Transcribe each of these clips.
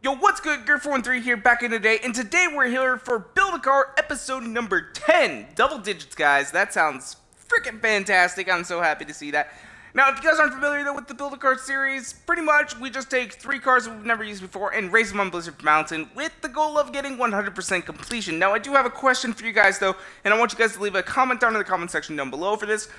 Yo, what's good? Gear413 here, back in today, and today we're here for Build a Car episode number 10. Double digits, guys. That sounds freaking fantastic. I'm so happy to see that. Now, if you guys aren't familiar, though, with the Build a Car series, pretty much we just take 3 cars that we've never used before and race them on Blizzard Mountain with the goal of getting 100% completion. Now, I do have a question for you guys, though, and I want you guys to leave a comment down in the comment section down below for this.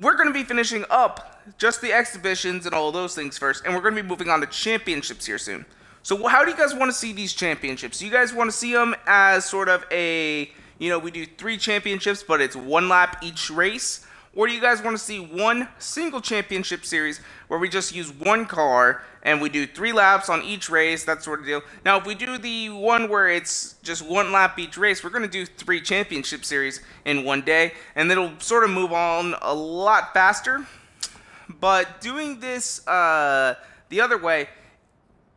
We're going to be finishing up just the exhibitions and all of those things first, and we're going to be moving on to championships here soon. So how do you guys want to see these championships? Do you guys want to see them as sort of a, we do 3 championships, but it's 1 lap each race? Or do you guys want to see one single championship series where we just use 1 car and we do 3 laps on each race, that sort of deal? Now, if we do the one where it's just 1 lap each race, we're going to do 3 championship series in 1 day, and it'll sort of move on a lot faster. But doing this the other way,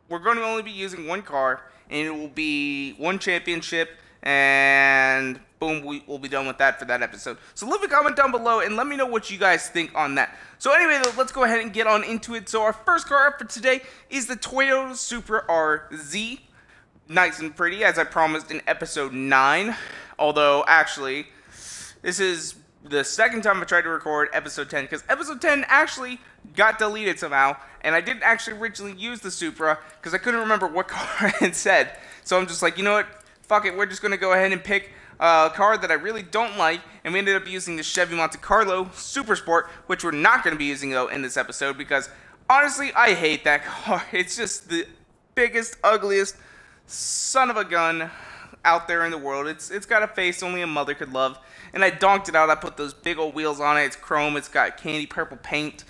we're going to only be using 1 car, and it will be 1 championship, and boom, we'll be done with that for that episode. So leave a comment down below and let me know what you guys think on that. So anyway, let's go ahead and get on into it. So our first car up for today is the Toyota Supra RZ. Nice and pretty, as I promised in episode 9. Although, actually, this is the second time I tried to record episode 10, because episode 10 actually got deleted somehow, and I didn't actually originally use the Supra because I couldn't remember what car I had said. So I'm just like, you know what, fuck it, we're just going to go ahead and pick a car that I really don't like, and we ended up using the Chevy Monte Carlo Super Sport, which we're not going to be using, though, in this episode, because honestly, I hate that car. It's just the biggest, ugliest son of a gun out there in the world. It's got a face only a mother could love, and I donked it out. I put those big old wheels on it. It's chrome. It's got candy purple paint.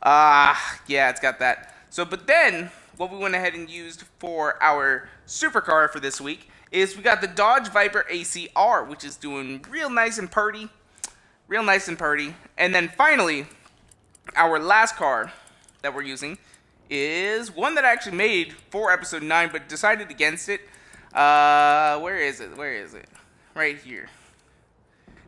Yeah, it's got that. So, but then what we went ahead and used for our supercar for this week is we got the Dodge Viper ACR, which is doing real nice and purty. Real nice and purty. And then finally, our last car that we're using is one that I actually made for episode 9, but decided against it. Where is it? Where is it? Right here.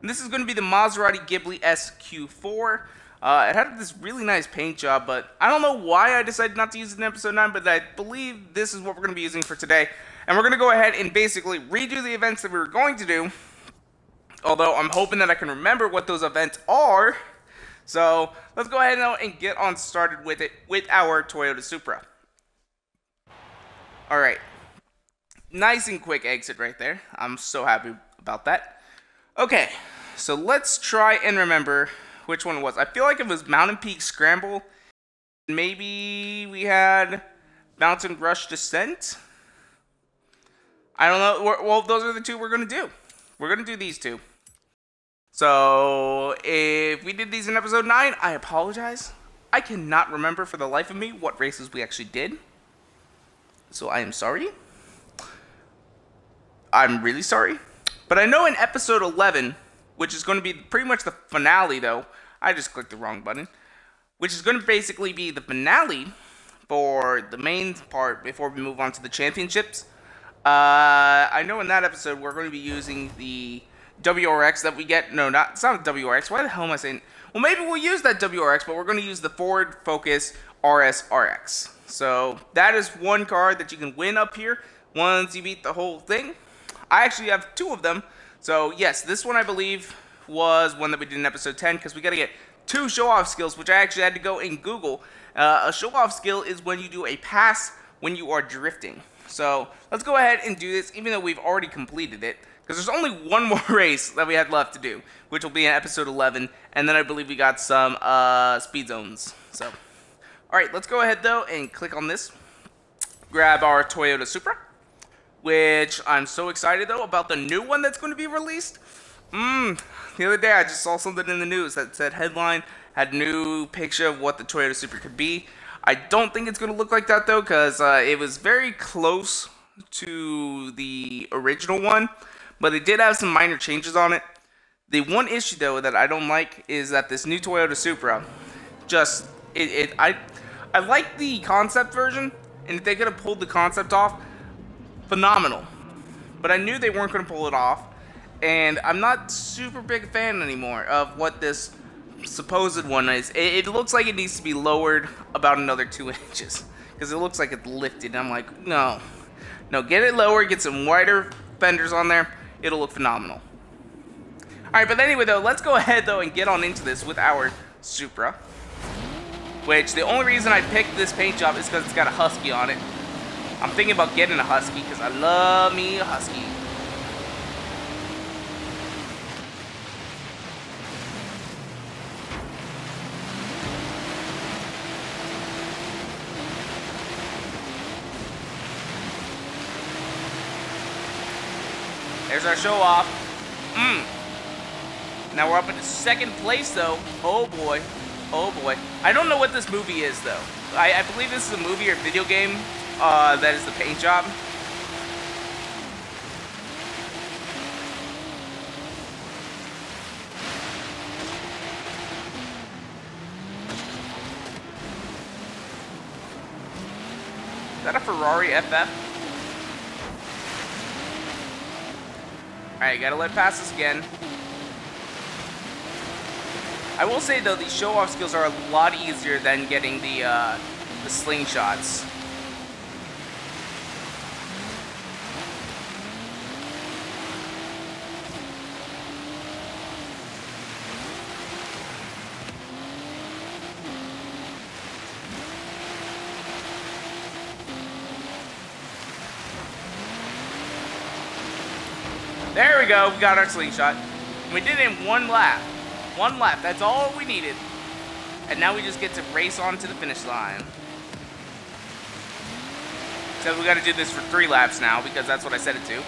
And this is going to be the Maserati Ghibli SQ4. It had this really nice paint job, but I don't know why I decided not to use it in episode 9, but I believe this is what we're going to be using for today. And we're going to go ahead and basically redo the events that we were going to do, although I'm hoping that I can remember what those events are. So let's go ahead now and get on started with it with our Toyota Supra. Alright. Nice and quick exit right there. I'm so happy about that. Okay, so let's try and remember which one it was. I feel like it was Mountain Peak Scramble. Maybe we had Mountain Rush Descent. I don't know. Well, those are the 2 we're going to do. We're going to do these 2. So, if we did these in episode 9, I apologize. I cannot remember for the life of me what races we actually did. So, I am sorry. I'm really sorry. But I know in episode 11, which is going to be pretty much the finale, though. I just clicked the wrong button. Which is going to basically be the finale for the main part before we move on to the championships. I know in that episode we're going to be using the WRX that we get. No, it's not a WRX. Why the hell am I saying? Well, maybe we'll use that WRX, but we're going to use the Ford Focus RS-RX. So that is 1 car that you can win up here once you beat the whole thing. I actually have 2 of them. So yes, this one I believe was one that we did in episode 10, because we got to get 2 show-off skills, which I actually had to go and Google. A show-off skill is when you do a pass when you are drifting. So let's go ahead and do this, even though we've already completed it, because there's only 1 more race that we had left to do, which will be in episode 11, and then I believe we got some speed zones. So, alright, let's go ahead though and click on this. Grab our Toyota Supra, which I'm so excited though about the new one that's going to be released. The other day I just saw something in the news that said headline, had a new picture of what the Toyota Supra could be. I don't think it's going to look like that though, because it was very close to the original one, but it did have some minor changes on it. The one issue though that I don't like is that this new Toyota Supra, I like the concept version, and if they could have pulled the concept off, phenomenal. But I knew they weren't going to pull it off, and I'm not super big fan anymore of what this supposed one is. It looks like it needs to be lowered about another 2 inches, because it looks like it's lifted. And I'm like, no. No, get it lower, get some wider fenders on there. It'll look phenomenal. Alright, but anyway, though, let's go ahead, though, and get on into this with our Supra. Which, the only reason I picked this paint job is because it's got a Husky on it. I'm thinking about getting a Husky because I love me a Husky. There's our show off. Now we're up into second place, though. Oh boy. Oh boy. I don't know what this movie is, though. I believe this is a movie or video game that is the paint job. Is that a Ferrari FF? Alright, gotta let it pass us again. I will say, though, these show-off skills are a lot easier than getting the slingshots. There we go, we got our slingshot. We did it in one lap. One lap, that's all we needed. And now we just get to race on to the finish line. So we gotta do this for 3 laps now, because that's what I set it to.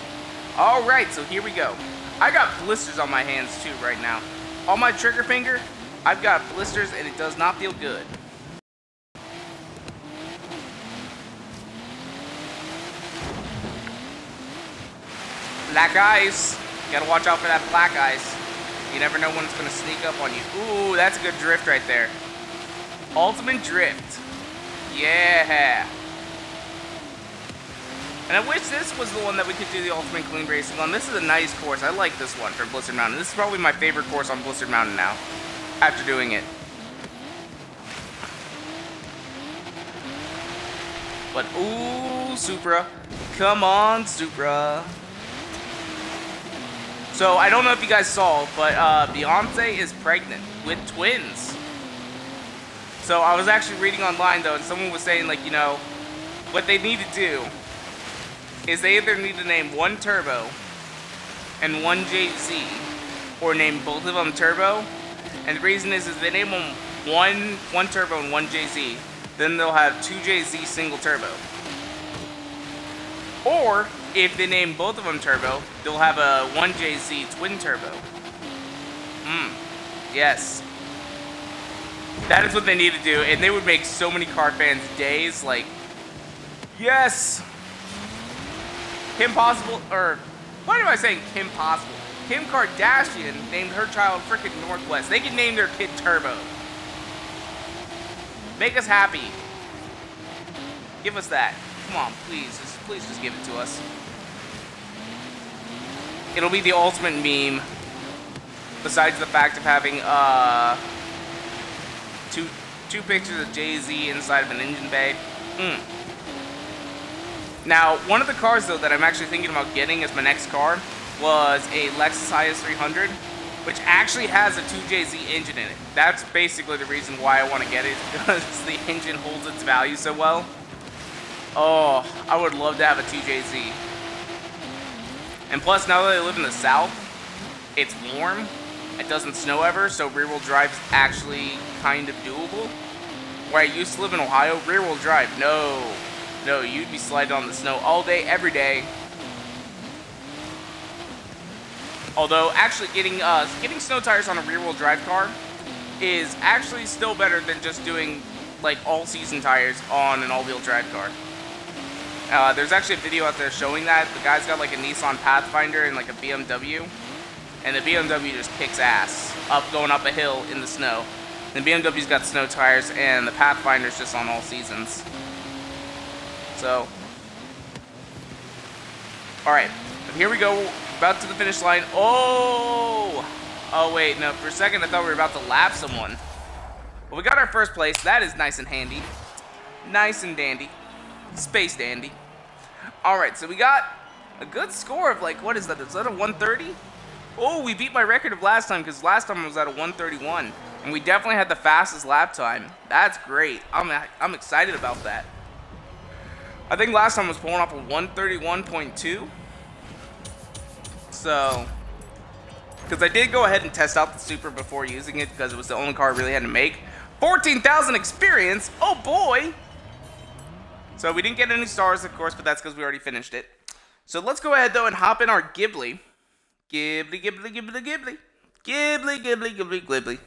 Alright, so here we go. I got blisters on my hands too right now. On my trigger finger, I've got blisters and it does not feel good. Black ice. You gotta watch out for that black ice. You never know when it's gonna sneak up on you. Ooh, that's a good drift right there. Ultimate drift. Yeah. And I wish this was the one that we could do the ultimate clean racing on. This is a nice course. I like this one for Blizzard Mountain. This is probably my favorite course on Blizzard Mountain now, after doing it. But ooh, Supra. Come on, Supra. So, I don't know if you guys saw, but Beyonce is pregnant with twins. So, I was actually reading online, though, and someone was saying, like, you know, what they need to do is they either need to name one Turbo and one Jay-Z, or name both of them Turbo. And the reason is they name them one Turbo and one Jay-Z, then they'll have 2 Jay-Z single Turbo. Or, if they name both of them Turbo, they'll have a 1 Jay-Z twin Turbo. Yes. That is what they need to do, and they would make so many car fans' days, like, yes! Kim Possible, or, what am I saying Kim Possible? Kim Kardashian named her child frickin' Northwest. They can name their kid Turbo. Make us happy. Give us that. Come on, please just give it to us. It'll be the ultimate meme, besides the fact of having two pictures of Jay-Z inside of an engine bay. Now, one of the cars, though, that I'm actually thinking about getting as my next car was a Lexus IS 300, which actually has a 2JZ engine in it. That's basically the reason why I want to get it, because the engine holds its value so well. Oh, I would love to have a 2JZ. And plus, now that I live in the south, it's warm, it doesn't snow ever, so rear-wheel drive is actually kind of doable. Where I used to live in Ohio, rear-wheel drive, no, you'd be sliding on the snow all day, every day. Although, actually getting snow tires on a rear-wheel drive car is actually still better than just doing, like, all-season tires on an all-wheel drive car. There's actually a video out there showing that. The guy's got, like, a Nissan Pathfinder and, like, a BMW. And the BMW just kicks ass going up a hill in the snow. The BMW's got snow tires, and the Pathfinder's just on all seasons. So, alright, here we go, about to the finish line. Oh wait, no, for a second I thought we were about to lap someone. Well, we got our first place, that is nice and handy. Nice and dandy. Space Dandy. Alright, so we got a good score of like, what is that? Is that a 130? Oh, we beat my record of last time, because last time I was at a 131. And we definitely had the fastest lap time. That's great. I'm excited about that. I think last time I was pulling off a 131.2. So, because I did go ahead and test out the Super before using it, because it was the only car I really had to make. 14,000 experience. Oh boy. So we didn't get any stars, of course, but that's because we already finished it. So let's go ahead, though, and hop in our Ghibli. Ghibli, Ghibli, Ghibli, Ghibli. Ghibli, Ghibli, Ghibli, Ghibli.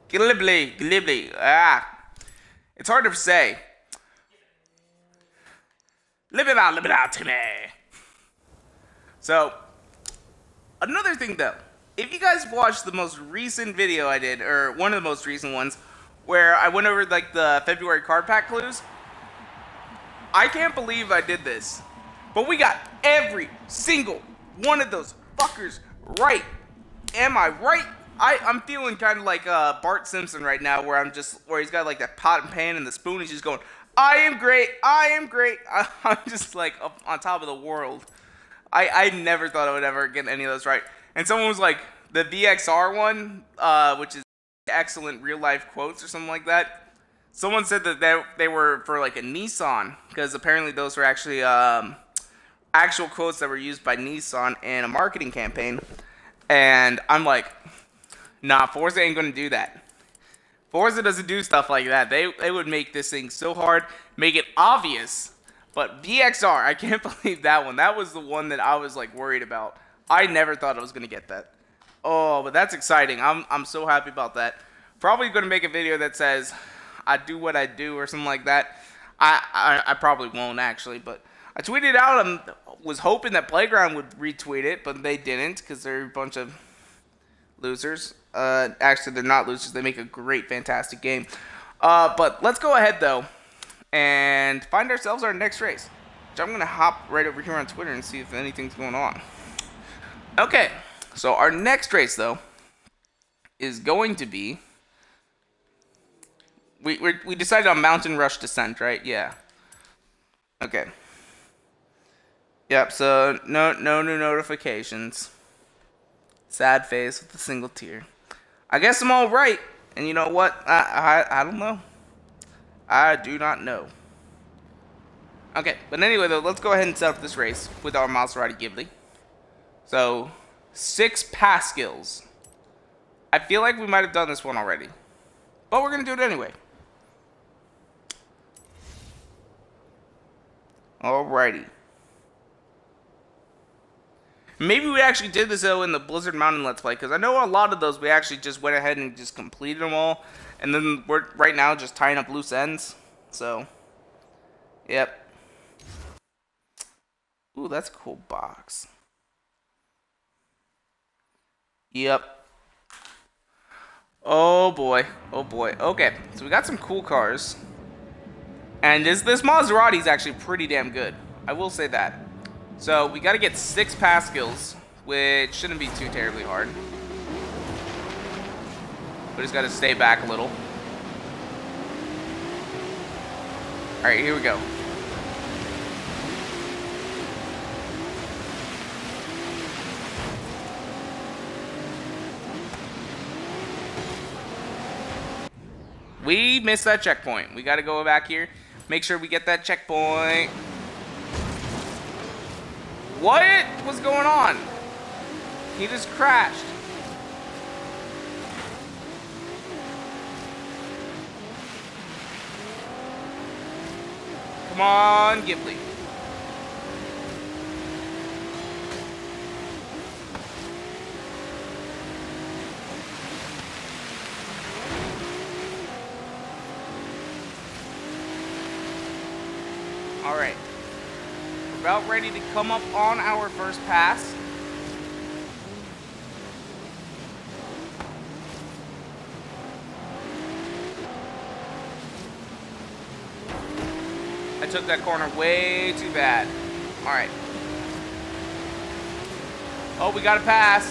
Ghibli, Ghibli. Ah. It's hard to say. Live it out to me. So, another thing, though. If you guys watched the most recent video I did, or one of the most recent ones, where I went over, like, the February card pack clues, I can't believe I did this. But we got every single one of those fuckers right. Am I right? I'm feeling kind of like Bart Simpson right now, where he's got like that pot and pan and the spoon. He's just going, I am great. I am great. I'm just like up on top of the world. I never thought I would ever get any of those right. And someone was like, the VXR one, which is excellent real life quotes or something like that. Someone said that they were for like a Nissan, because apparently those were actually actual quotes that were used by Nissan in a marketing campaign. And I'm like, nah, Forza ain't gonna do that. Forza doesn't do stuff like that. They would make this thing so hard, make it obvious. But VXR, I can't believe that one. That was the one that I was like worried about. I never thought I was gonna get that. Oh, but that's exciting. I'm so happy about that. Probably gonna make a video that says I do what I do or something like that. I probably won't actually, but I tweeted out and was hoping that Playground would retweet it, but they didn't, because they're a bunch of losers. Actually, they're not losers. They make a great, fantastic game. But let's go ahead, though, and find ourselves our next race. Which I'm going to hop right over here on Twitter and see if anything's going on. Okay, so our next race, though, is going to be... We decided on Mountain Rush Descent, right? Yeah. Okay. Yep, so no new notifications. Sad face with a single tear. I guess I'm all right. And you know what? I don't know. I do not know. Okay, but anyway, though, let's go ahead and set up this race with our Maserati Ghibli. So, 6 pass skills. I feel like we might have done this one already. But we're going to do it anyway. Alrighty. Maybe we actually did this, though, in the Blizzard Mountain Let's Play, because I know a lot of those we actually just went ahead and just completed them all, and then we're right now just tying up loose ends, so, yep. Ooh, that's a cool box. Yep. Oh boy, okay, so we got some cool cars, and this Maserati is actually pretty damn good, I will say that. So, we gotta get 6 pass skills, which shouldn't be too terribly hard. We just gotta stay back a little. Alright, here we go. We missed that checkpoint. We gotta go back here, make sure we get that checkpoint. What was going on? He just crashed. Come on, Ghibli. All right. About ready to come up on our first pass. I took that corner way too bad. All right. Oh, we got a pass.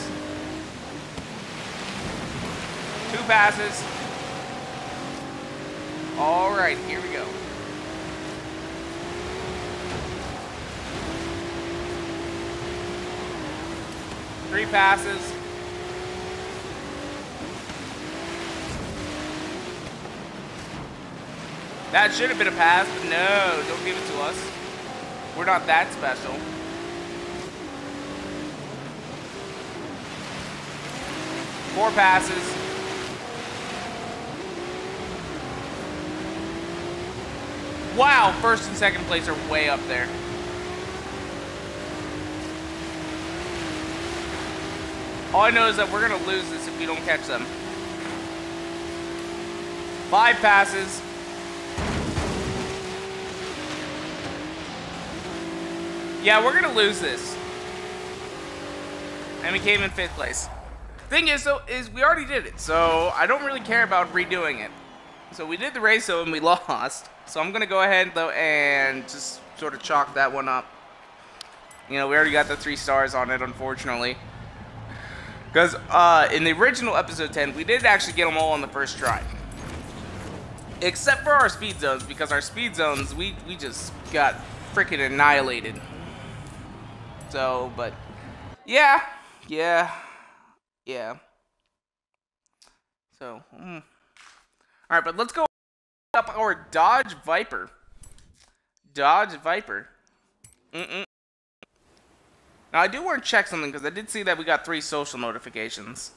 2 passes. All right, here we go. 3 passes. That should have been a pass, but no, don't give it to us. We're not that special. Four passes. Wow, first and second place are way up there. All I know is that we're going to lose this if we don't catch them. 5 passes. Yeah, we're going to lose this. And we came in 5th place. Thing is, though, is we already did it, so I don't really care about redoing it. So we did the race, though, and we lost. So I'm going to go ahead, though, and just sort of chalk that one up. You know, we already got the 3 stars on it, unfortunately. Because in the original episode 10, we did actually get them all on the first try. Except for our speed zones, because our speed zones, we just got freaking annihilated. So, but, yeah. So, Alright, but let's go up our Dodge Viper. Now, I do want to check something, because I did see that we got 3 social notifications.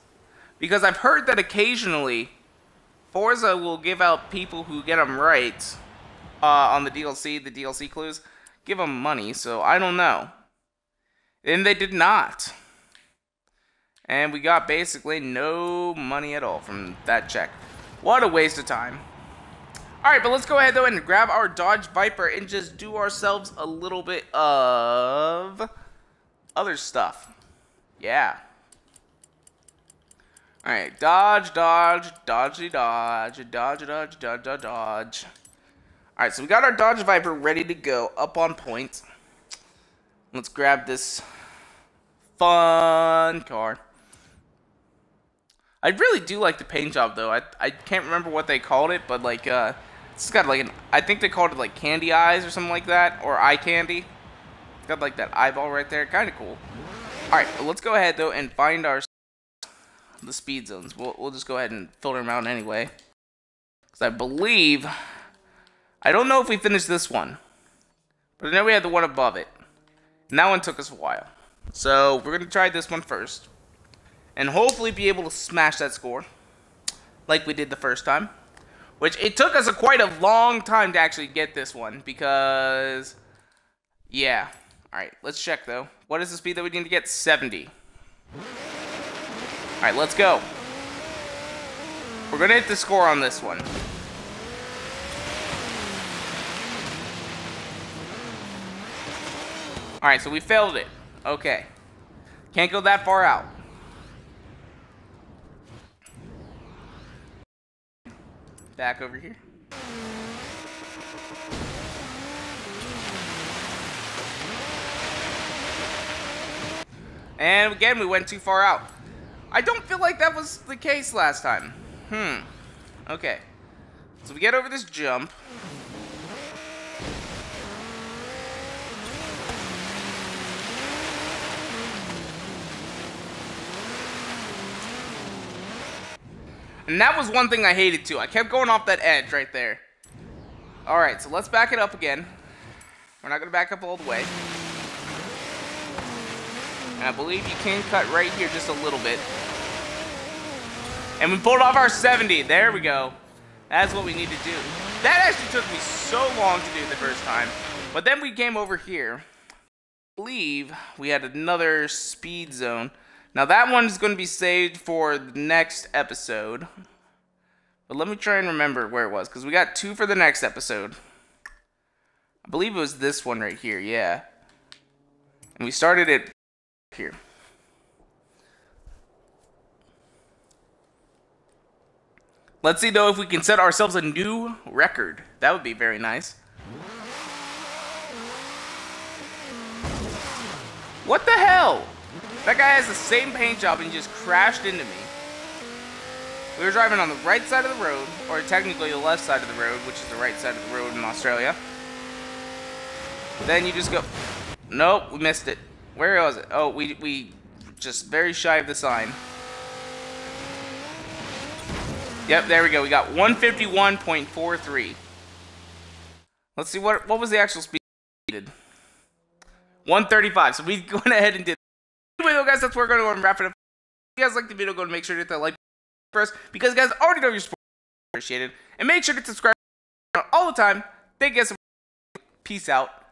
Because I've heard that occasionally, Forza will give out people who get them right on the DLC clues, give them money, so I don't know. And they did not. And we got basically no money at all from that check. What a waste of time. Alright, but let's go ahead, though, and grab our Dodge Viper and just do ourselves a little bit of other stuff. Yeah. Alright, dodge. Alright, so we got our Dodge Viper ready to go, up on point. Let's grab this fun car. I really do like the paint job, though. I can't remember what they called it, but like it's got like I think they called it like candy eyes or something like that, or eye candy. It's got like that eyeball right there, kind of cool. All right, well, let's go ahead though and find the speed zones. We'll just go ahead and filter them out anyway, because I believe I don't know if we finished this one, but I know we had the one above it, and that one took us a while. So we're gonna try this one first. And hopefully be able to smash that score like we did the first time. Which it took us quite a long time to actually get this one because, yeah. Alright, let's check though. What is the speed that we need to get? 70. Alright, let's go. We're going to hit the score on this one. Alright, so we failed it. Okay. Can't go that far out. Back over here. And again, we went too far out. I don't feel like that was the case last time. Okay. So we get over this jump. And that was one thing I hated too. I kept going off that edge right there. Alright, so let's back it up again. We're not going to back up all the way. And I believe you can cut right here just a little bit. And we pulled off our 70. There we go. That's what we need to do. That actually took me so long to do the first time. But then we came over here. I believe we had another speed zone. Now that one is going to be saved for the next episode. But let me try and remember where it was, because we got 2 for the next episode. I believe it was this one right here, yeah. And we started it here. Let's see though if we can set ourselves a new record. That would be very nice. What the hell? That guy has the same paint job and just crashed into me. We were driving on the right side of the road, or technically the left side of the road, which is the right side of the road in Australia. Then you just go... Nope, we missed it. Where was it? Oh, we just very shy of the sign. Yep, there we go. We got 151.43. Let's see what was the actual speed. 135. So we went ahead and did. Anyway, though, guys, that's where we're going to go and wrap it up. If you guys like the video, go and make sure to hit that like button first, because you guys already know your support. Appreciate it, and make sure to subscribe all the time. Thank you guys so much. Peace out.